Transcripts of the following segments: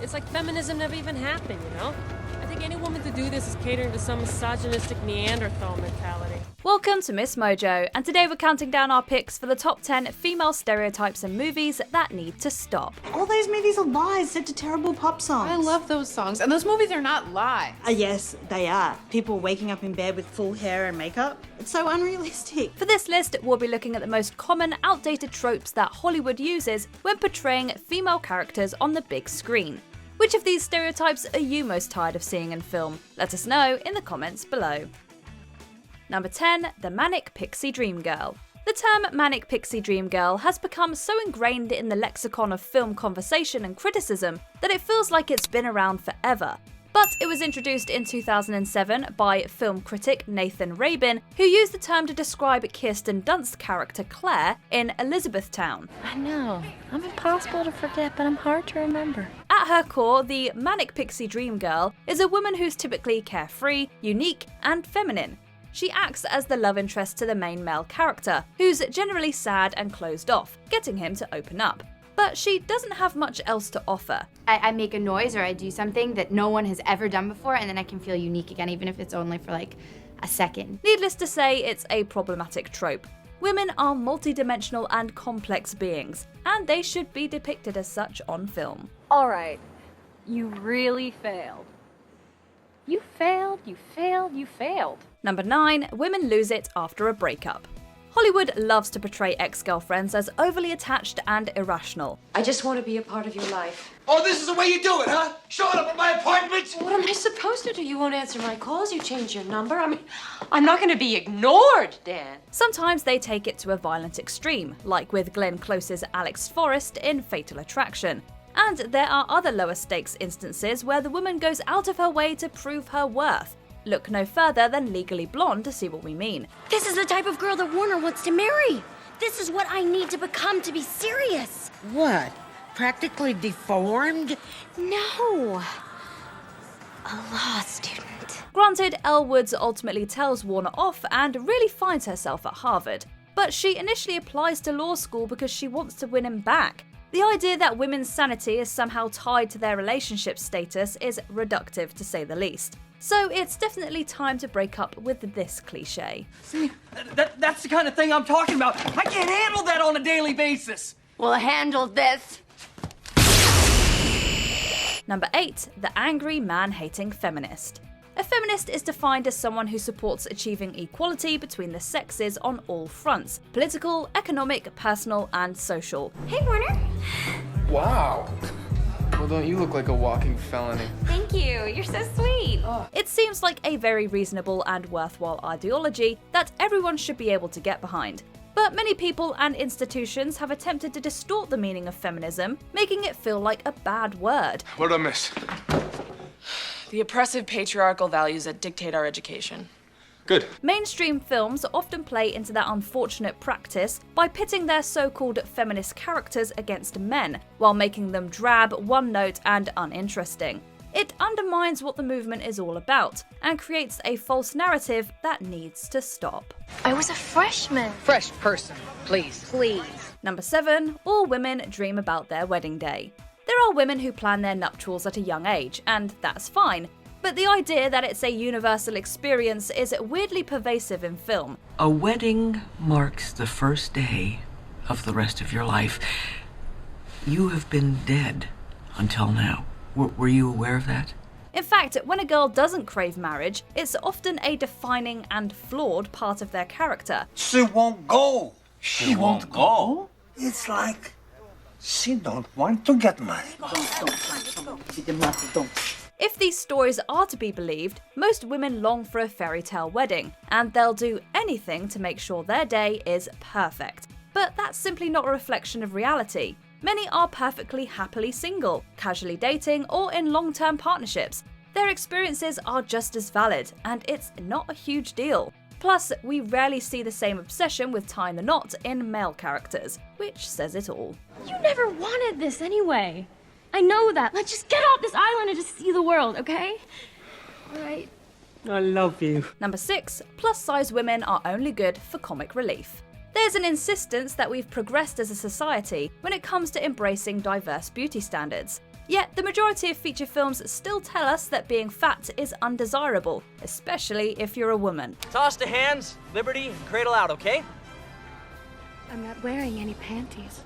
It's like feminism never even happened, you know? I think any woman to do this is catering to some misogynistic Neanderthal mentality. Welcome to MsMojo, and today we're counting down our picks for the top 10 female stereotypes in movies that need to stop. All those movies are lies set to terrible pop songs. I love those songs, and those movies are not lies. Yes, they are. People waking up in bed with full hair and makeup. It's so unrealistic. For this list, we'll be looking at the most common outdated tropes that Hollywood uses when portraying female characters on the big screen. Which of these stereotypes are you most tired of seeing in film? Let us know in the comments below. Number 10. The Manic Pixie Dream Girl. The term Manic Pixie Dream Girl has become so ingrained in the lexicon of film conversation and criticism that it feels like it's been around forever. But it was introduced in 2007 by film critic Nathan Rabin, who used the term to describe Kirsten Dunst's character Claire in Elizabethtown. I know, I'm impossible to forget, but I'm hard to remember. At her core, the Manic Pixie Dream Girl is a woman who's typically carefree, unique, and feminine. She acts as the love interest to the main male character, who's generally sad and closed off, getting him to open up. But she doesn't have much else to offer. I make a noise or I do something that no one has ever done before, and then I can feel unique again, even if it's only for like a second. Needless to say, it's a problematic trope. Women are multidimensional and complex beings, and they should be depicted as such on film. Alright, you really failed. You failed, you failed, you failed. Number 9. Women lose it after a breakup. Hollywood loves to portray ex-girlfriends as overly attached and irrational. I just want to be a part of your life. Oh, this is the way you do it, huh? Showing up at my appointment? What am I supposed to do? You won't answer my calls, you change your number. I mean, I'm not going to be ignored, Dan. Sometimes they take it to a violent extreme, like with Glenn Close's Alex Forrest in Fatal Attraction. And there are other lower stakes instances where the woman goes out of her way to prove her worth. Look no further than Legally Blonde to see what we mean. This is the type of girl that Warner wants to marry. This is what I need to become to be serious. What? Practically deformed? No. A law student. Granted, Elle Woods ultimately tells Warner off and really finds herself at Harvard. But she initially applies to law school because she wants to win him back. The idea that women's sanity is somehow tied to their relationship status is reductive to say the least. So it's definitely time to break up with this cliche. See, that's the kind of thing I'm talking about. I can't handle that on a daily basis. We'll handle this. Number 8. The Angry Man-Hating Feminist. A feminist is defined as someone who supports achieving equality between the sexes on all fronts: political, economic, personal, and social. Hey, Warner. Wow. Well, don't you look like a walking felony? Thank you, you're so sweet. It seems like a very reasonable and worthwhile ideology that everyone should be able to get behind. But many people and institutions have attempted to distort the meaning of feminism, making it feel like a bad word. What did I miss? The oppressive patriarchal values that dictate our education. Good. Mainstream films often play into that unfortunate practice by pitting their so-called feminist characters against men, while making them drab, one-note, and uninteresting. It undermines what the movement is all about, and creates a false narrative that needs to stop. I was a freshman. Fresh person, please. Please. Number 7. All women dream about their wedding day. There are women who plan their nuptials at a young age, and that's fine. But the idea that it's a universal experience is weirdly pervasive in film. A wedding marks the first day of the rest of your life. You have been dead until now. Were you aware of that? In fact, when a girl doesn't crave marriage, it's often a defining and flawed part of their character. She won't go. She won't go? It's like she don't want to get married. If these stories are to be believed, most women long for a fairy tale wedding, and they'll do anything to make sure their day is perfect. But that's simply not a reflection of reality. Many are perfectly happily single, casually dating, or in long-term partnerships. Their experiences are just as valid, and it's not a huge deal. Plus, we rarely see the same obsession with tying the knot in male characters, which says it all. You never wanted this anyway. I know that. Let's just get off this island and just see the world, okay? All right. I love you. Number 6. Plus-size women are only good for comic relief. There's an insistence that we've progressed as a society when it comes to embracing diverse beauty standards. Yet the majority of feature films still tell us that being fat is undesirable, especially if you're a woman. Toss to hands, liberty, cradle out, okay? I'm not wearing any panties.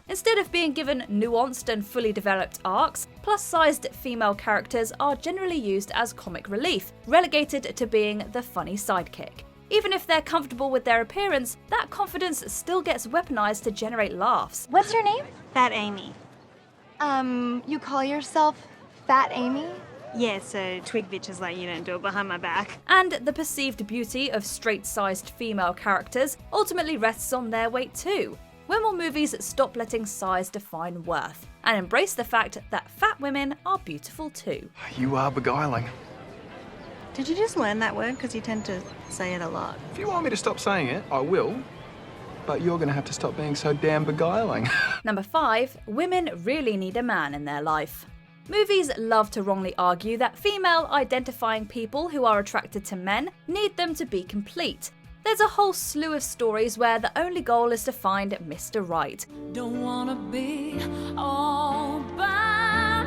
Instead of being given nuanced and fully developed arcs, plus-sized female characters are generally used as comic relief, relegated to being the funny sidekick. Even if they're comfortable with their appearance, that confidence still gets weaponized to generate laughs. What's your name? Fat Amy. You call yourself Fat Amy? Yeah, so twig bitches like you don't do it behind my back. And the perceived beauty of straight-sized female characters ultimately rests on their weight too. When will movies stop letting size define worth and embrace the fact that fat women are beautiful too? You are beguiling. Did you just learn that word? Because you tend to say it a lot. If you want me to stop saying it, I will. But you're gonna have to stop being so damn beguiling. Number 5, women really need a man in their life. Movies love to wrongly argue that female-identifying people who are attracted to men need them to be complete. There's a whole slew of stories where the only goal is to find Mr. Right. Don't wanna be all by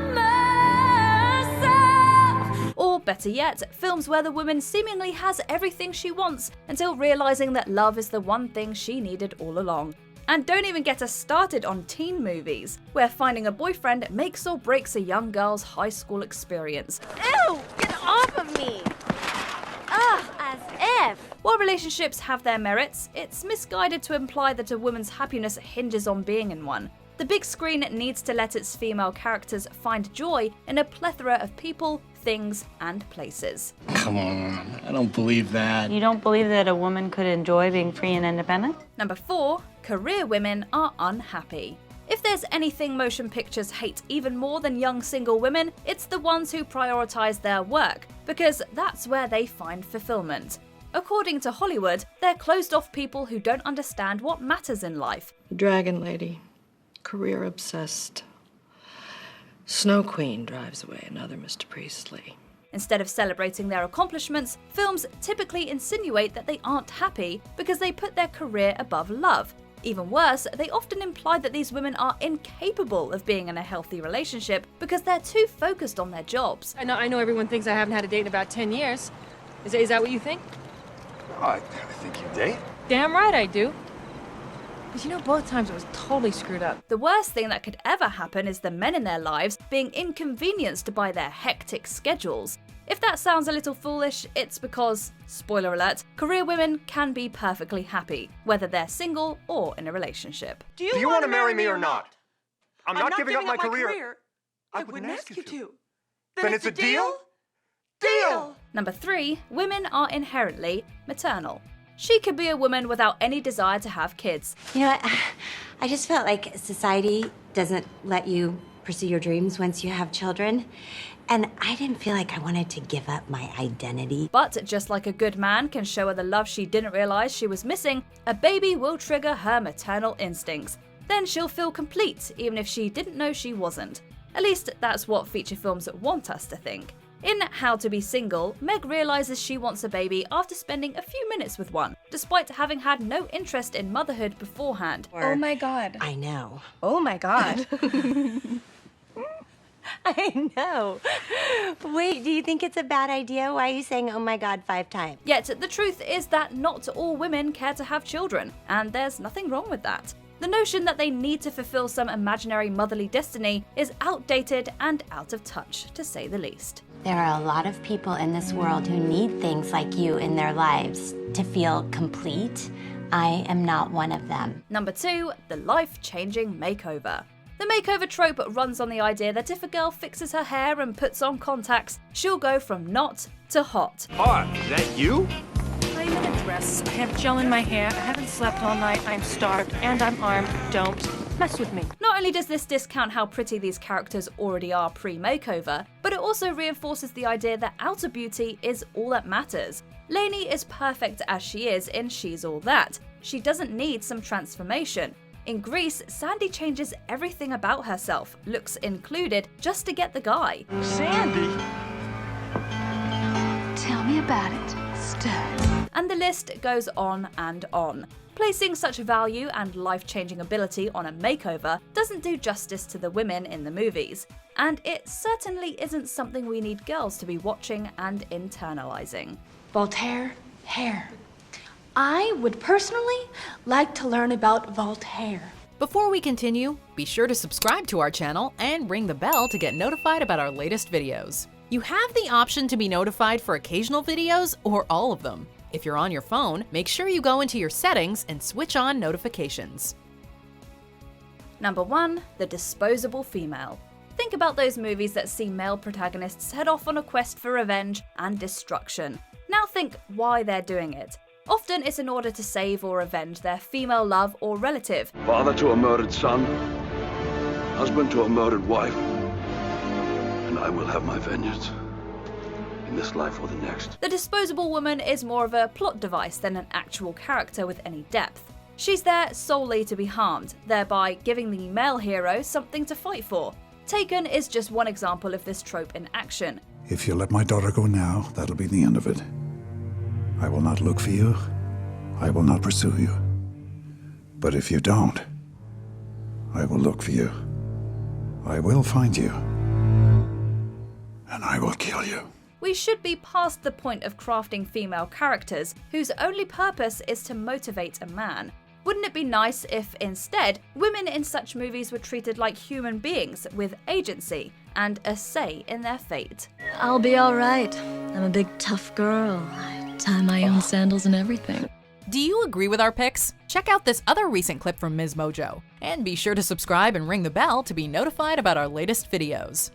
myself. Or better yet, films where the woman seemingly has everything she wants until realizing that love is the one thing she needed all along. And don't even get us started on teen movies, where finding a boyfriend makes or breaks a young girl's high school experience. Ew! Get off of me! Ugh, as if! While relationships have their merits, it's misguided to imply that a woman's happiness hinges on being in one. The big screen needs to let its female characters find joy in a plethora of people, things, and places. Come on, I don't believe that. You don't believe that a woman could enjoy being free and independent? Number 4, career women are unhappy. If there's anything motion pictures hate even more than young single women, it's the ones who prioritize their work, because that's where they find fulfillment. According to Hollywood, they're closed-off people who don't understand what matters in life. Dragon Lady, career obsessed. Snow Queen drives away another Mr. Priestley. Instead of celebrating their accomplishments, films typically insinuate that they aren't happy because they put their career above love. Even worse, they often imply that these women are incapable of being in a healthy relationship because they're too focused on their jobs. I know everyone thinks I haven't had a date in about 10 years. Is that what you think? I think you date. Damn right I do. Because you know, both times it was totally screwed up. The worst thing that could ever happen is the men in their lives being inconvenienced by their hectic schedules. If that sounds a little foolish, it's because, spoiler alert, career women can be perfectly happy, whether they're single or in a relationship. Do you want to marry me or not? I'm not giving up my career. I wouldn't ask you to. Then it's a deal? Deal! Number 3, women are inherently maternal. She could be a woman without any desire to have kids. You know, I just felt like society doesn't let you pursue your dreams once you have children. And I didn't feel like I wanted to give up my identity. But just like a good man can show her the love she didn't realize she was missing, a baby will trigger her maternal instincts. Then she'll feel complete, even if she didn't know she wasn't. At least that's what feature films want us to think. In How to Be Single, Meg realizes she wants a baby after spending a few minutes with one, despite having had no interest in motherhood beforehand. Oh my god. I know. Oh my god. I know. Wait, do you think it's a bad idea? Why are you saying, oh my god, 5 times? Yet the truth is that not all women care to have children, and there's nothing wrong with that. The notion that they need to fulfill some imaginary motherly destiny is outdated and out of touch, to say the least. There are a lot of people in this world who need things like you in their lives to feel complete. I am not one of them. Number 2, the life-changing makeover. The makeover trope runs on the idea that if a girl fixes her hair and puts on contacts, she'll go from not to hot. Hot? Is that you? I'm in a dress, I have gel in my hair, I haven't slept all night, I'm starved, and I'm armed. Don't mess with me. Not only does this discount how pretty these characters already are pre-makeover, but it also reinforces the idea that outer beauty is all that matters. Lainey is perfect as she is in She's All That. She doesn't need some transformation. In Grease, Sandy changes everything about herself, looks included, just to get the guy. Sandy? Tell me about it, stud. and the list goes on and on. Placing such value and life-changing ability on a makeover doesn't do justice to the women in the movies, and it certainly isn't something we need girls to be watching and internalizing. Voltaire, hair. I would personally like to learn about Voltaire. Before we continue, be sure to subscribe to our channel and ring the bell to get notified about our latest videos. You have the option to be notified for occasional videos or all of them. If you're on your phone, make sure you go into your settings and switch on notifications. Number 1. The disposable female. Think about those movies that see male protagonists head off on a quest for revenge and destruction. Now think why they're doing it. Often it's in order to save or avenge their female love or relative. Father to a murdered son, husband to a murdered wife, and I will have my vengeance. In this life or the next. The disposable woman is more of a plot device than an actual character with any depth. She's there solely to be harmed, thereby giving the male hero something to fight for. Taken is just one example of this trope in action. If you let my daughter go now, that'll be the end of it. I will not look for you. I will not pursue you. But if you don't, I will look for you. I will find you. And I will kill you. We should be past the point of crafting female characters whose only purpose is to motivate a man. Wouldn't it be nice if, instead, women in such movies were treated like human beings with agency and a say in their fate? I'll be alright. I'm a big tough girl. I tie my own sandals and everything. Do you agree with our picks? Check out this other recent clip from MsMojo. And be sure to subscribe and ring the bell to be notified about our latest videos.